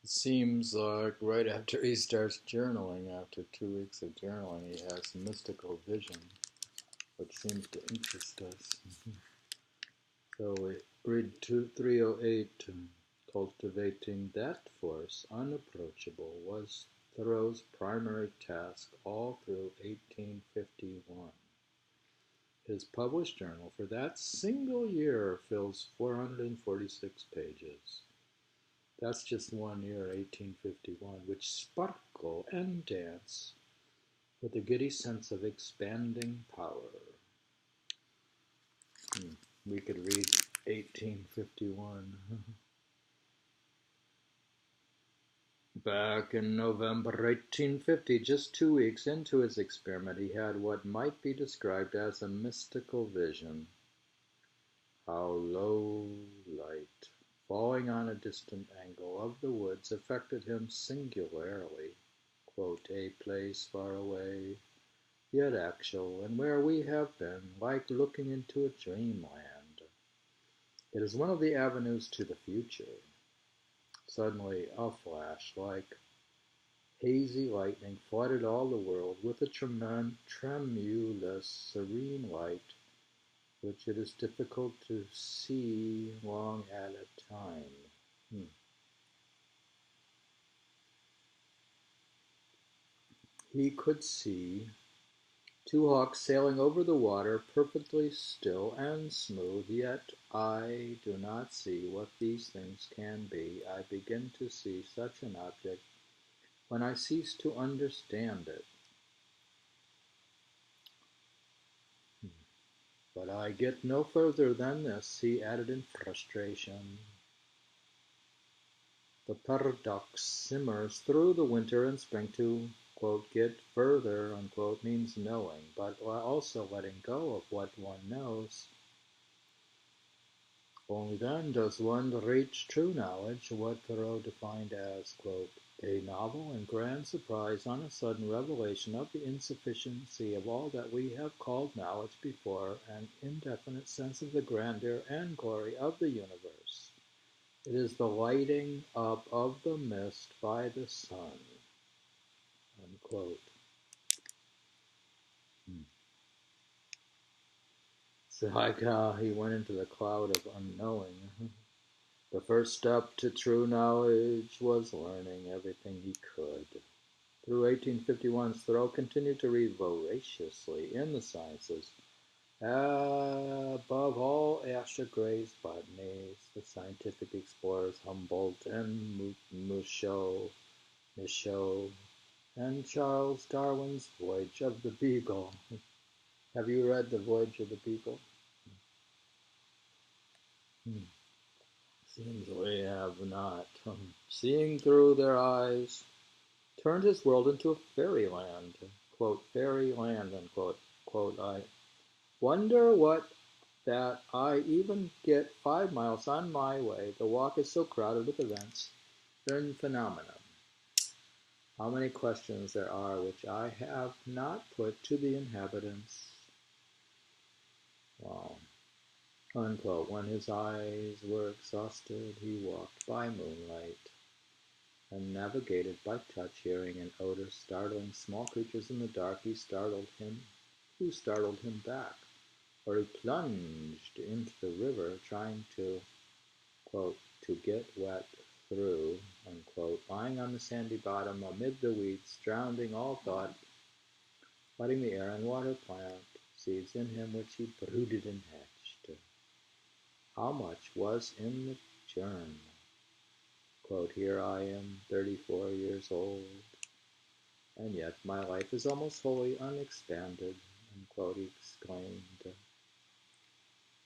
It seems like right after he starts journaling, after 2 weeks of journaling, he has mystical vision, which seems to interest us. So we read 308, cultivating that force, unapproachable, was Thoreau's primary task all through 1851. His published journal for that single year fills 446 pages. That's just 1 year, 1851, which sparkle and dance with a giddy sense of expanding power. We could read 1851. Back in November 1850, just 2 weeks into his experiment, he had what might be described as a mystical vision. How low light, falling on a distant angle of the woods, affected him singularly. Quote, a place far away, yet actual, and where we have been, like looking into a dreamland. It is one of the avenues to the future. Suddenly, a flash, like hazy lightning, flooded all the world with a tremulous, serene light, which it is difficult to see long at a time. He could see two hawks sailing over the water, perfectly still and smooth, yet I do not see what these things can be. I begin to see such an object when I cease to understand it. But I get no further than this, he added in frustration. The paradox simmers through the winter and spring to, quote, get further, unquote, means knowing, but also letting go of what one knows. Only then does one reach true knowledge, what Thoreau defined as, quote, a novel and grand surprise on a sudden revelation of the insufficiency of all that we have called knowledge before, an indefinite sense of the grandeur and glory of the universe. It is the lighting up of the mist by the sun, unquote. It's like he went into the cloud of unknowing. The first step to true knowledge was learning everything he could. Through 1851, Thoreau continued to read voraciously in the sciences, above all Asher Gray's botanies, the scientific explorers Humboldt and Michaud, and Charles Darwin's Voyage of the Beagle. Have you read The Voyage of the Beagle? Seems we have not. Seeing through their eyes turned his world into a fairyland. Quote, fairyland, unquote. Quote, I wonder what that I even get 5 miles on my way. The walk is so crowded with events and phenomena. How many questions there are which I have not put to the inhabitants. Wow. Unquote. When his eyes were exhausted, he walked by moonlight and navigated by touch, hearing an odor, startling small creatures in the dark. Who startled him back, or he plunged into the river, trying to, quote, to get wet through, unquote, lying on the sandy bottom amid the weeds, drowning all thought, letting the air and water plant seeds in him which he brooded and hatched. How much was in the germ? Quote, here I am, 34 years old, and yet my life is almost wholly unexpanded, unquote, he exclaimed.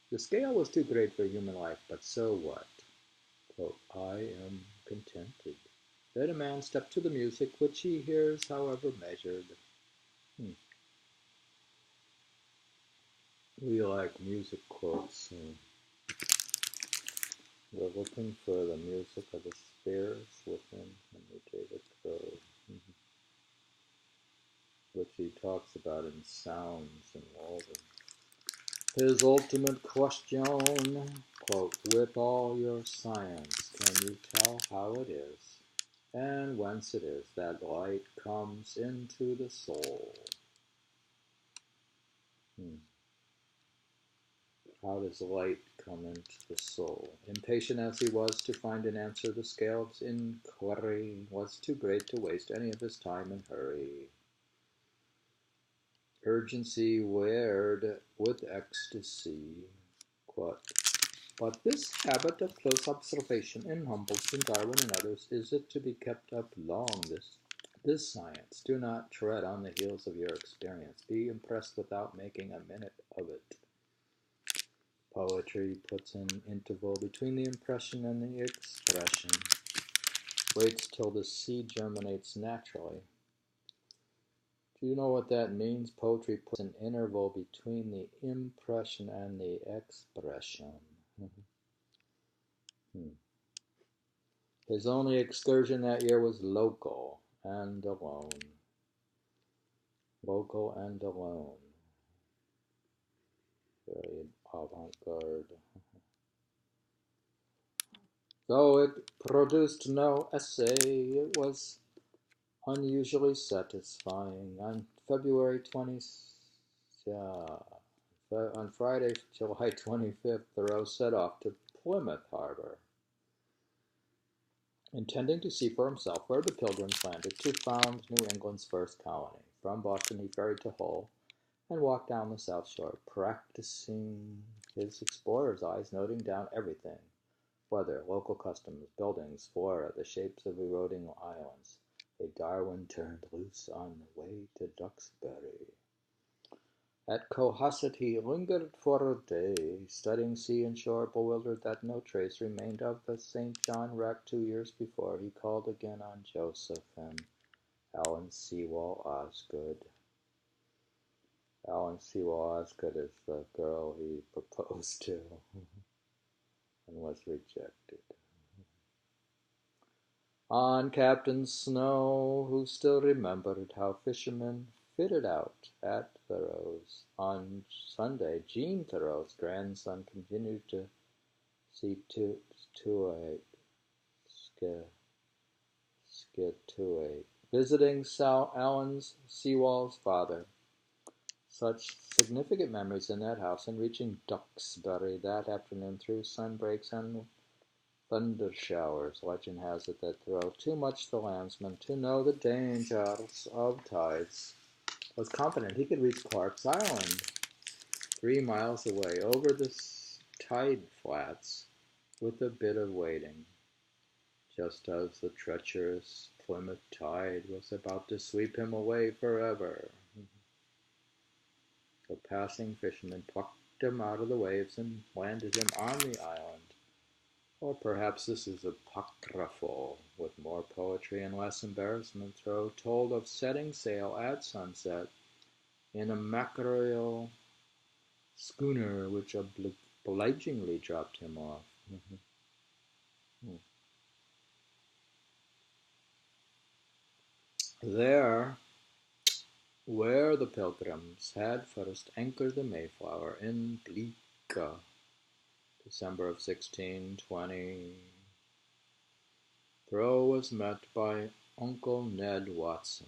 The scale was too great for human life, but so what? Quote, I am contented. Then a man stepped to the music, which he hears, however measured. We like music quotes. We're looking for the music of the spirits within David Thoreau, which he talks about in Sounds and Walden. His ultimate question, quote, with all your science, can you tell how it is? and whence it is that light comes into the soul. How does light come into the soul? Impatient as he was to find an answer, the scale of his inquiry was too great to waste any of his time in hurry. Urgency weared with ecstasy. Quote, but this habit of close observation in Humboldt and Darwin and others, is it to be kept up long, this science? Do not tread on the heels of your experience. Be impressed without making a minute of it. Poetry puts an interval between the impression and the expression, waits till the seed germinates naturally. Do you know what that means? Poetry puts an interval between the impression and the expression. His only excursion that year was local and alone. Local and alone. Very avant-garde. Though it produced no essay, it was unusually satisfying. On Friday, July 25th, Thoreau set off to Plymouth Harbor, intending to see for himself where the Pilgrims landed to found New England's first colony. From Boston, he ferried to Hull and walked down the South Shore, practicing his explorer's eyes, noting down everything: weather, local customs, buildings, flora, the shapes of eroding islands. A Darwin turned loose on the way to Duxbury. At Cohasset he lingered for a day, studying sea and shore, bewildered that no trace remained of the St. John wreck 2 years before. He called again on Joseph and Ellen Sewall Osgood. Ellen Sewall Osgood is the girl he proposed to and was rejected. On Captain Snow, who still remembered how fishermen fitted out at Thoreau's. On Sunday, Jean Thoreau's grandson continued to see Skituate, visiting Ellen Sewall's father. Such significant memories in that house, and reaching Duxbury that afternoon through sunbreaks and thunder showers. Legend has it that Thoreau, too much the landsman to know the dangers of tides, was confident he could reach Clark's Island, 3 miles away, over the tide flats, with a bit of wading, just as the treacherous Plymouth tide was about to sweep him away forever. The passing fishermen plucked him out of the waves and landed him on the island. Or perhaps this is apocryphal, with more poetry and less embarrassment. Thoreau told of setting sail at sunset in a mackerel schooner which obligingly dropped him off. There, where the Pilgrims had first anchored the Mayflower in bleak December of 1620, Thoreau was met by Uncle Ned Watson,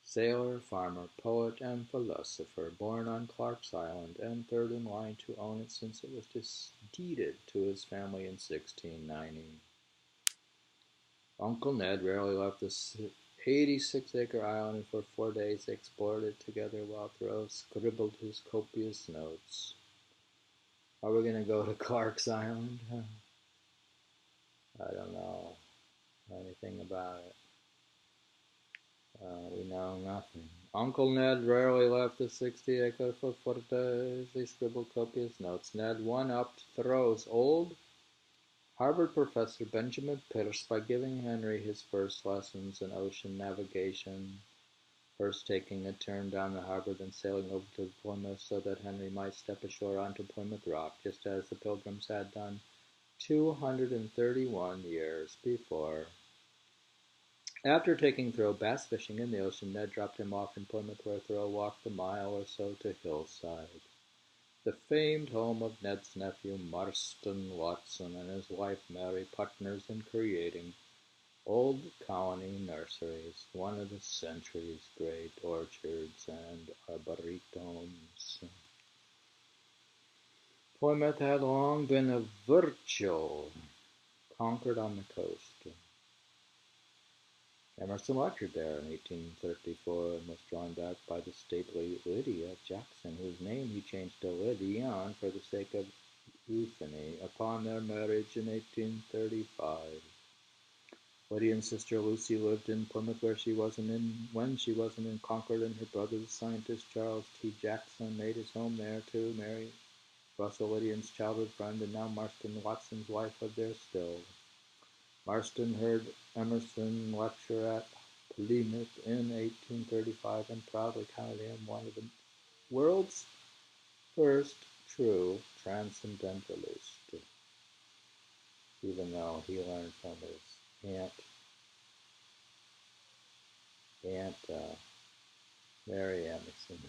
sailor, farmer, poet, and philosopher, born on Clark's Island and third in line to own it since it was deeded to his family in 1690. Uncle Ned rarely left the 86-acre island, and for 4 days they explored it together while Thoreau scribbled his copious notes. Are we going to go to Clark's Island? I don't know anything about it. We know nothing. Uncle Ned rarely left the 60-acre for 4 days. He scribbled copious notes. Ned one-upped Thoreau's old Harvard professor Benjamin Pierce by giving Henry his first lessons in ocean navigation, first taking a turn down the harbor, then sailing over to Plymouth so that Henry might step ashore onto Plymouth Rock, just as the Pilgrims had done 231 years before. After taking Thoreau bass fishing in the ocean, Ned dropped him off in Plymouth, where Thoreau walked a mile or so to Hillside, the famed home of Ned's nephew Marston Watson and his wife Mary, partners in creating Old colony nurseries, one of the century's great orchards and arboretums. Plymouth had long been a virtual conquered on the coast. Emerson lectured there in 1834 and was drawn back by the stately Lydia Jackson, whose name he changed to Lydian for the sake of euphony upon their marriage in 1835. Lydian's sister Lucy lived in Plymouth when she wasn't in Concord, and her brother, the scientist Charles T. Jackson, made his home there too. Mary Russell, Lydian's childhood friend, and now Marston Watson's wife, lived there still. Marston heard Emerson lecture at Plymouth in 1835 and proudly counted him one of the world's first true transcendentalists, even though he learned from his aunt Mary Emerson.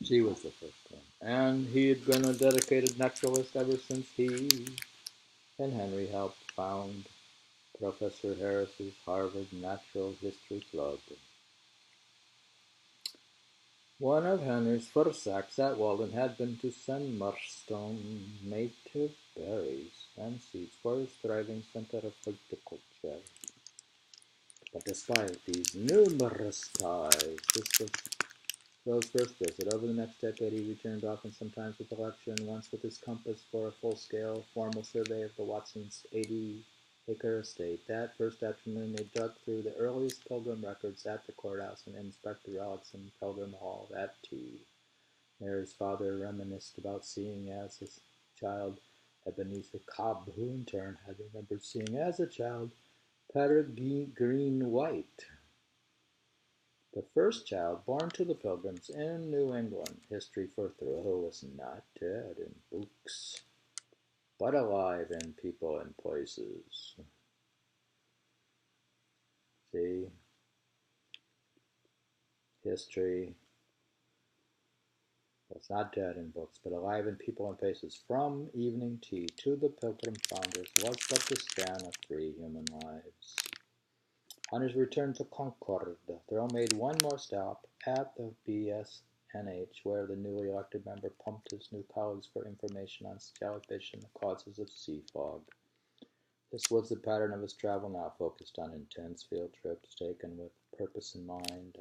She was the first one. And he had been a dedicated naturalist ever since he and Henry helped found Professor Harris's Harvard Natural History Club. One of Henry's first acts at Walden had been to send Marston native berries and seeds for his thriving center of horticulture. But despite these numerous ties, this was Thoreau's first visit. Over the next decade, he returned often, sometimes with a lecture, and once with his compass for a full-scale, formal survey of the Watsons' 80-acre estate. That first afternoon, they dug through the earliest Pilgrim records at the courthouse and inspected relics in Pilgrim Hall at tea. Mary's father reminisced about seeing as a child Ebenezer Cobb, who in turn had remembered seeing as a child Peregrine White, the first child born to the Pilgrims in New England. History for Thoreau was not dead in books, but alive in people and places. See, history was not dead in books, but alive in people and places. From evening tea to the Pilgrim founders was but the span of 3 human lives. On his return to Concord, Thoreau made one more stop at the BSNH, where the newly elected member pumped his new colleagues for information on jellyfish and the causes of sea fog. This was the pattern of his travel now, focused on intense field trips taken with purpose in mind,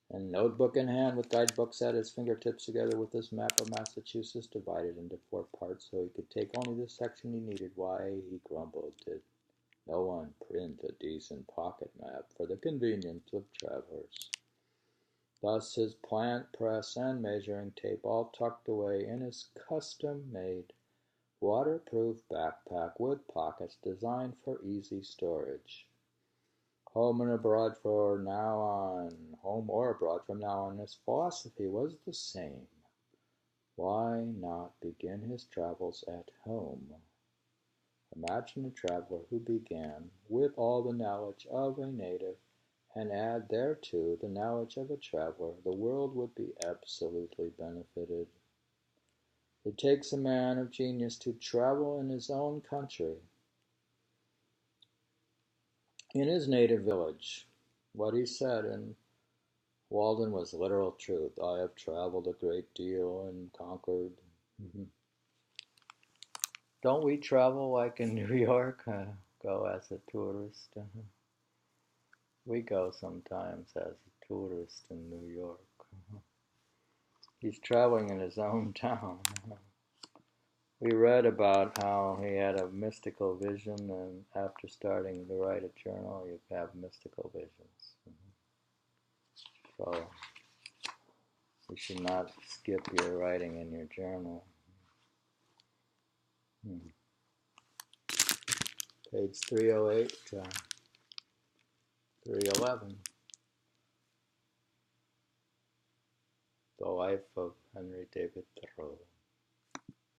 and notebook in hand with guidebooks at his fingertips, together with his map of Massachusetts divided into 4 parts so he could take only the section he needed. Why, he grumbled, did no one print a decent pocket map for the convenience of travelers? Thus his plant press and measuring tape all tucked away in his custom-made waterproof backpack with pockets designed for easy storage. Home or abroad from now on, his philosophy was the same. Why not begin his travels at home? Imagine a traveler who began with all the knowledge of a native and add thereto the knowledge of a traveler. The world would be absolutely benefited. It takes a man of genius to travel in his own country, in his native village. What he said in Walden was literal truth. I have traveled a great deal and conquered. Don't we travel like in New York? Go as a tourist. We go sometimes as a tourist in New York. He's traveling in his own town. We read about how he had a mystical vision, and after starting to write a journal, you have mystical visions. So you should not skip your writing in your journal. Page 308 to 311. The Life of Henry David Thoreau.